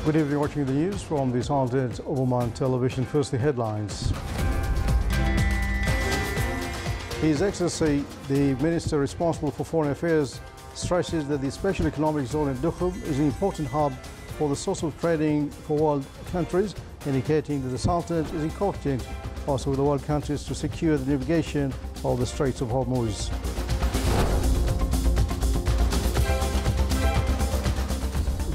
Good evening, watching the news from the Sultanate of Oman television. First, the headlines. His Excellency, the Minister responsible for Foreign Affairs, stresses that the Special Economic Zone in Dukhum is an important hub for the source of trading for world countries, indicating that the Sultanate is in contact also with the world countries to secure the navigation of the Straits of Hormuz.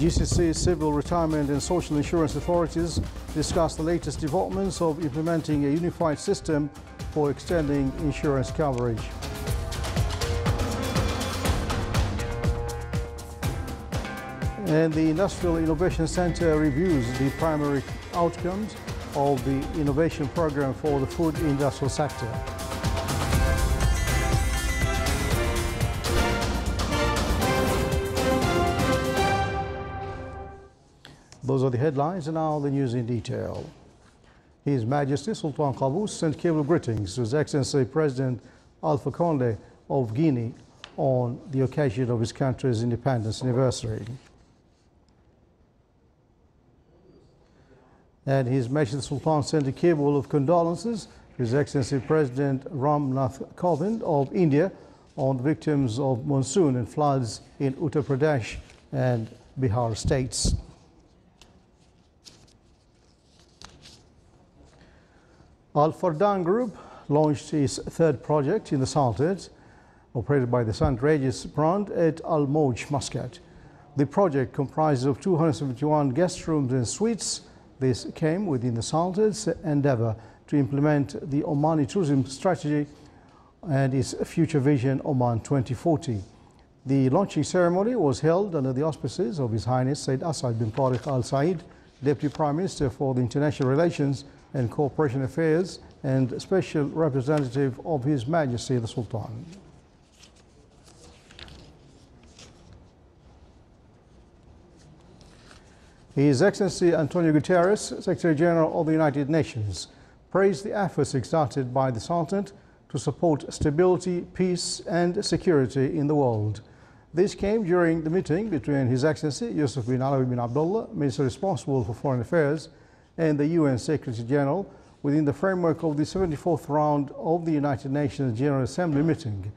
GCC Civil Retirement and Social Insurance Authorities discussed the latest developments of implementing a unified system for extending insurance coverage. And the Industrial Innovation Center reviews the primary outcomes of the innovation program for the food industrial sector. Those are the headlines, and now the news in detail. His Majesty Sultan Qaboos sent cable greetings to His Excellency President Alpha Conde of Guinea on the occasion of his country's independence anniversary. And His Majesty Sultan sent a cable of condolences to His Excellency President Ram Nath Kovind of India on the victims of monsoon and floods in Uttar Pradesh and Bihar states. Al Fardan Group launched its third project in the Sultanate, operated by the St. Regis brand at Al Moj, Muscat. The project comprises of 271 guest rooms and suites. This came within the Sultanate's endeavor to implement the Omani tourism strategy and its future vision, Oman 2040. The launching ceremony was held under the auspices of His Highness Sayyid Asad bin Tariq Al Said, Deputy Prime Minister for the International Relations and Cooperation Affairs and Special Representative of His Majesty the Sultan. His Excellency Antonio Guterres, Secretary General of the United Nations, praised the efforts exerted by the Sultanate to support stability, peace and security in the world. This came during the meeting between His Excellency Yusuf bin Alawi bin Abdullah, Minister responsible for Foreign Affairs, and the UN Secretary General within the framework of the 74th round of the United Nations General Assembly meeting.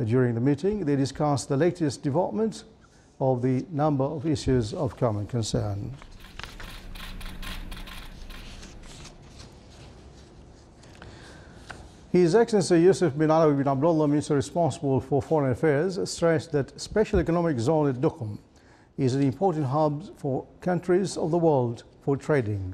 During the meeting, they discussed the latest developments of the number of issues of common concern. His Excellency Yusuf bin Alawi bin Abdullah, Minister responsible for Foreign Affairs, stressed that Special Economic Zone at Dukhum is an important hub for countries of the world for trading.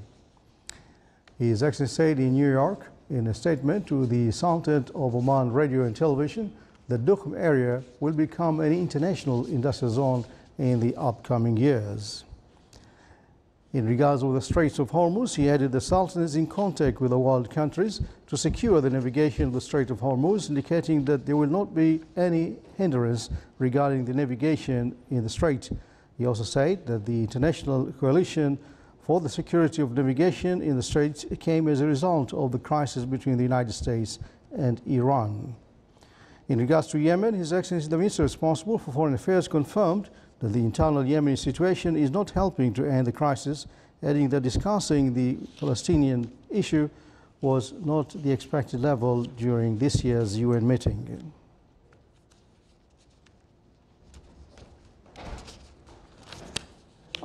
His Excellency said in New York, in a statement to the Sultanate of Oman Radio and Television, the Dukhum area will become an international industrial zone in the upcoming years. In regards to the Straits of Hormuz, he added the Sultan is in contact with the world countries to secure the navigation of the Strait of Hormuz, indicating that there will not be any hindrance regarding the navigation in the strait. He also said that the international coalition for the security of navigation in the Straits came as a result of the crisis between the United States and Iran. In regards to Yemen, His Excellency the Minister responsible for Foreign Affairs confirmed that the internal Yemeni situation is not helping to end the crisis, adding that discussing the Palestinian issue was not the expected level during this year's UN meeting.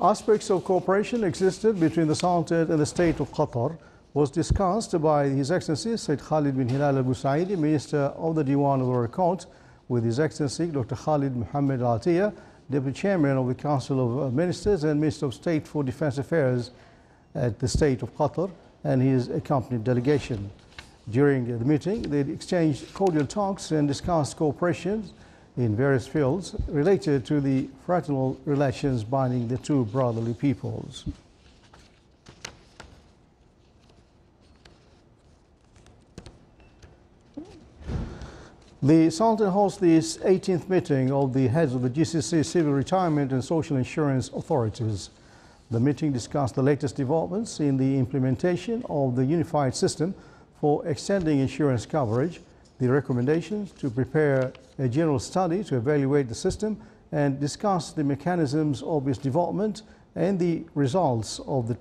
Aspects of cooperation existed between the Sultanate and the State of Qatar was discussed by His Excellency Sayyid Khalid bin Hilal Al Busaidi, Minister of the Diwan of the Record, with His Excellency Dr. Khalid Mohammed Al Atiyah, Deputy Chairman of the Council of Ministers and Minister of State for Defense Affairs at the State of Qatar, and his accompanied delegation. During the meeting, they exchanged cordial talks and discussed cooperation in various fields related to the fraternal relations binding the two brotherly peoples. The Sultan hosts the 18th meeting of the heads of the GCC Civil Retirement and Social Insurance Authorities. The meeting discussed the latest developments in the implementation of the unified system for extending insurance coverage, the recommendations to prepare a general study to evaluate the system and discuss the mechanisms of its development and the results of the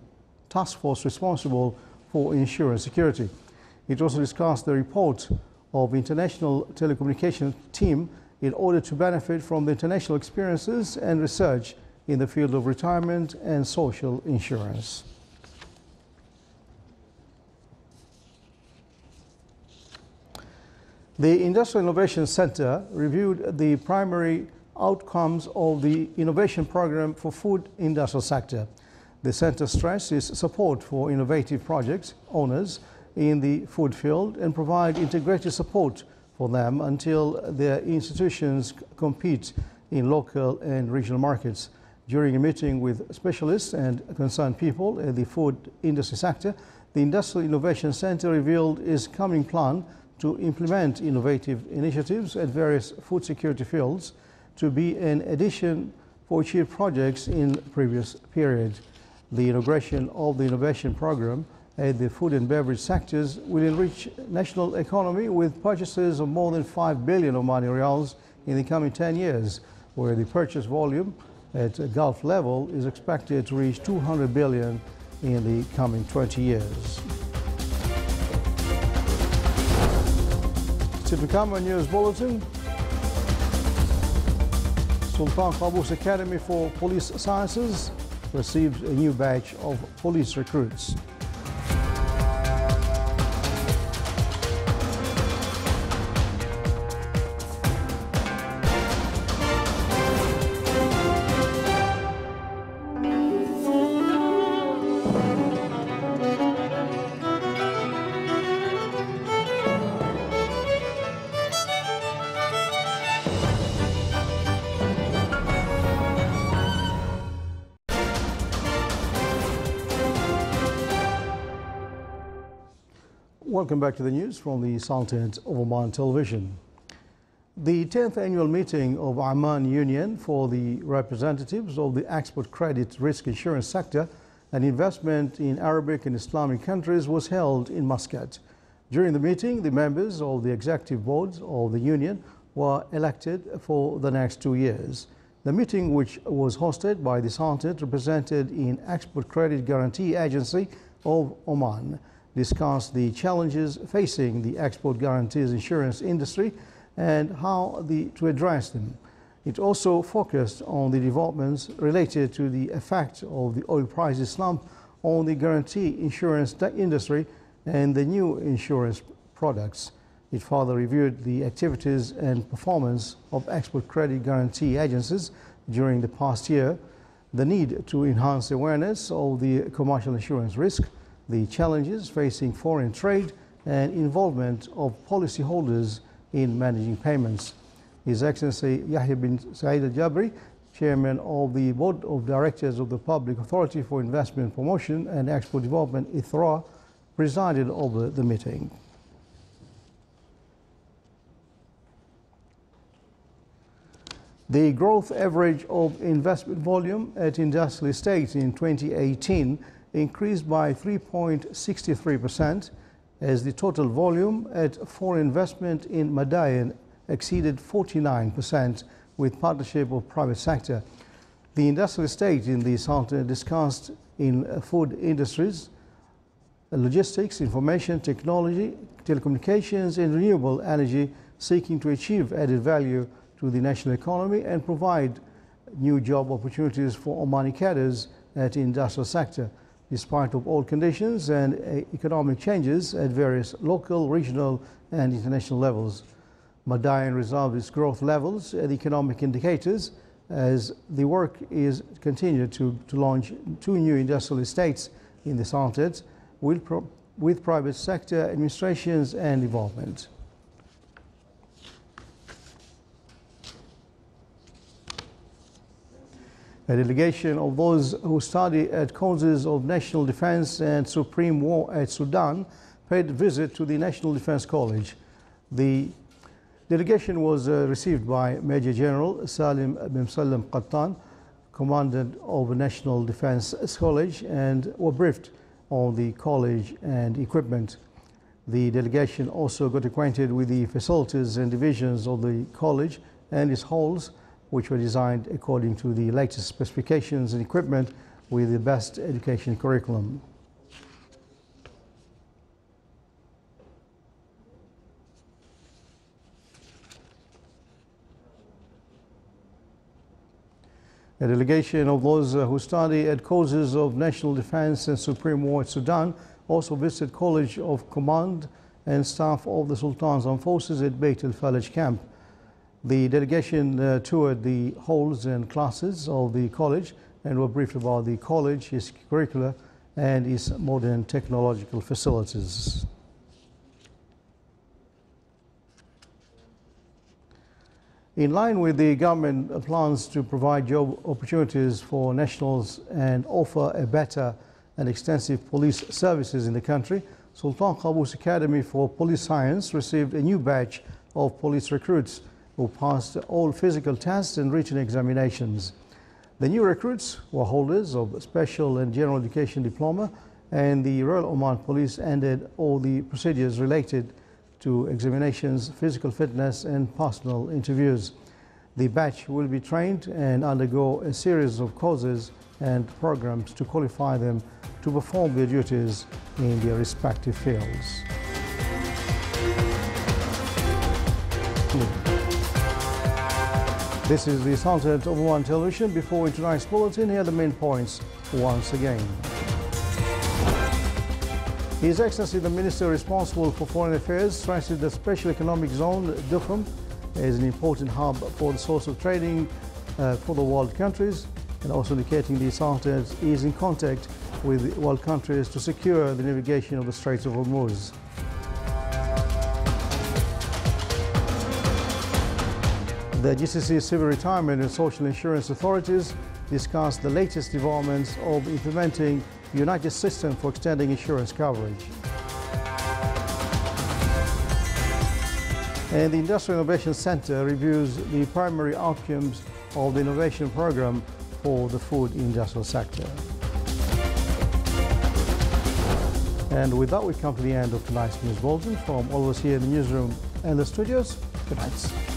task force responsible for insurance security. It also discussed the report of the International Telecommunications Team in order to benefit from the international experiences and research in the field of retirement and social insurance. The Industrial Innovation Center reviewed the primary outcomes of the innovation program for food industrial sector. The center stresses support for innovative project owners in the food field and provide integrated support for them until their institutions compete in local and regional markets. During a meeting with specialists and concerned people in the food industry sector, the Industrial Innovation Center revealed its coming plan to implement innovative initiatives at various food security fields to be an addition for achieved projects in previous period. The integration of the innovation program at the food and beverage sectors will enrich national economy with purchases of more than 5 billion Omani Riyals in the coming 10 years, where the purchase volume at Gulf level is expected to reach 200 billion in the coming 20 years. To become a news bulletin, Sultan Qaboos Academy for Police Sciences received a new batch of police recruits. Welcome back to the news from the Sultanate of Oman Television. The 10th annual meeting of Amman Union for the representatives of the export credit risk insurance sector and investment in Arabic and Islamic countries was held in Muscat. During the meeting, the members of the executive boards of the union were elected for the next 2 years. The meeting, which was hosted by the Sultanate represented in Export Credit Guarantee Agency of Oman, discussed the challenges facing the export guarantees insurance industry and how to address them. It also focused on the developments related to the effect of the oil prices slump on the guarantee insurance industry and the new insurance products. It further reviewed the activities and performance of export credit guarantee agencies during the past year, the need to enhance awareness of the commercial insurance risk, the challenges facing foreign trade and involvement of policyholders in managing payments. His Excellency Yahya bin Saeed Al-Jabri, Chairman of the Board of Directors of the Public Authority for Investment Promotion and Export Development, ITHRA, presided over the meeting. The growth average of investment volume at industrial estates in 2018 increased by 3.63%, as the total volume at foreign investment in Madain exceeded 49% with partnership of private sector. The industrial estate in the Sultanate discussed in food industries, logistics, information technology, telecommunications and renewable energy, seeking to achieve added value to the national economy and provide new job opportunities for Omani cadres at the industrial sector. Despite of all conditions and economic changes at various local, regional and international levels, Madain reserved its growth levels and economic indicators as the work is continued to launch 2 new industrial estates in the Sultanate with private sector administrations and involvement. A delegation of those who study at causes of national defense and supreme war at Sudan paid a visit to the National Defense College. The delegation was received by Major General Salim bin Salem Qattan, Commandant of the National Defense College, and were briefed on the college and equipment. The delegation also got acquainted with the facilities and divisions of the college and its halls, which were designed according to the latest specifications and equipment with the best education curriculum. A delegation of those who study at courses of National Defense and Supreme War at Sudan also visited College of Command and Staff of the Sultan's Armed Forces at Beit el-Falaj camp. The delegation toured the halls and classes of the college and were briefed about the college, its curricula and its modern technological facilities. In line with the government plans to provide job opportunities for nationals and offer a better and extensive police services in the country, Sultan Qaboos Academy for Police Science received a new batch of police recruits who passed all physical tests and written examinations. The new recruits were holders of Special and General Education Diploma, and the Royal Oman Police ended all the procedures related to examinations, physical fitness and personal interviews. The batch will be trained and undergo a series of courses and programs to qualify them to perform their duties in their respective fields. This is the Sultanate of Oman Television. Before tonight's bulletin, here are the main points once again. His Excellency the Minister responsible for Foreign Affairs stresses the Special Economic Zone, Dukham, is an important hub for the source of trading for the world countries, and also indicating the Sultanate is in contact with world countries to secure the navigation of the Straits of Hormuz. The GCC Civil Retirement and Social Insurance Authorities discussed the latest developments of implementing the United System for extending insurance coverage. And the Industrial Innovation Center reviews the primary outcomes of the innovation program for the food industrial sector. And with that, we come to the end of tonight's news bulletin. From all of us here in the newsroom and the studios, good night.